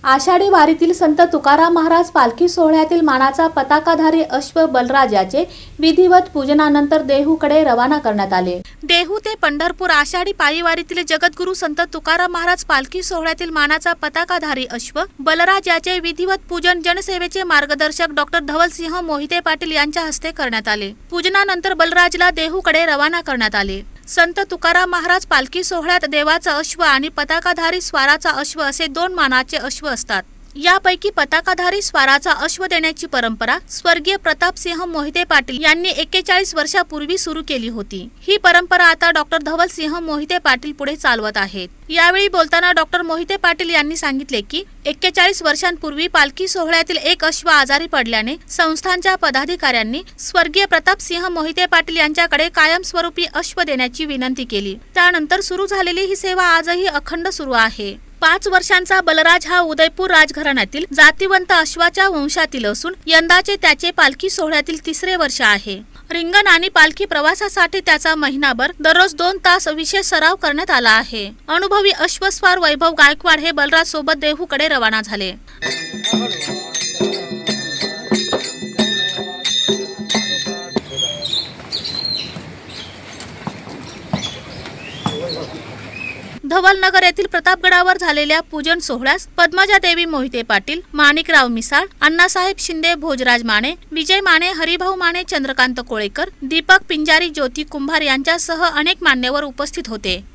आषाढी वारीतील संत तुकाराम महाराज पालखी सोहळ्यातील मानाचा पताकाधारी अश्व बलराज याचे विधिवत पूजनानंतर देहूकडे रवाना करण्यात आले। देहू ते पंढरपूर आषाढी पायी वारीतील जगद्गुरू संत तुकाराम महाराज पालखी सोहळ्यातील मानाचा पताकाधारी अश्व बलराज याचे विधिवत पूजन जनसेवेचे मार्गदर्शक डॉक्टर धवलसिंह मोहिते पाटील यांच्या हस्ते करण्यात आले। पूजनानंतर बलराजला देहूकडे रवाना करण्यात आले। संत तुकाराम महाराज पालखी सोहळ्यात देवाचा अश्व आणि पताकाधारी स्वाराचा अश्व असे दोन मानाचे अश्व असतात। यापैकी पताकाधारी स्वाराचा अश्व देण्याची परंपरा स्वर्गीय प्रतापसिंह मोहिते पाटील यांनी 41 वर्षापूर्वी सुरू केली होती। ही परंपरा आता डॉक्टर धवलसिंह मोहिते पाटील पुढे चालवत आहेत। यावेळी बोलताना डॉक्टर मोहिते पाटील यांनी सांगितले की 41 वर्षांपूर्वी पालखी सोहळ्यातील एक अश्व आजारी पडल्याने संस्थांच्या पदाधिकाऱ्यांनी स्वर्गीय प्रतापसिंह मोहिते पाटील यांच्याकडे कायमस्वरूपी अश्व देण्याची विनंती केली। त्यानंतर सुरू झालेली ही सेवा आजही अखंड सुरू आहे। 5 वर्षांचा बलराज हा उदयपूर राजघराण्यातील जातिवंत अश्वाच्या वंशातील असून यंदाचे त्याचे पालखी सोहळ्यातील 3रे वर्ष आहे। रिंगण आणि पालखी प्रवासासाठी त्याचा महिनाभर दररोज 2 तास विशेष सराव करण्यात आला आहे। अनुभवी अश्वस्वार वैभव गायकवाड हे बलराज सोबत देहूकडे रवाना झाले। धवलनगर येथील प्रतापगडावर झालेल्या पूजन सोहळ्यास पद्मजा देवी मोहिते पाटील, माणिकराव मिसाळ, अण्णासाहेब शिंदे, भोजराज माने, विजय माने, हरिभाऊ माने, चंद्रकांत कोळेकर, दीपक पिंजारी, ज्योती कुंभार यांच्यासह अनेक मान्यवर उपस्थित होते।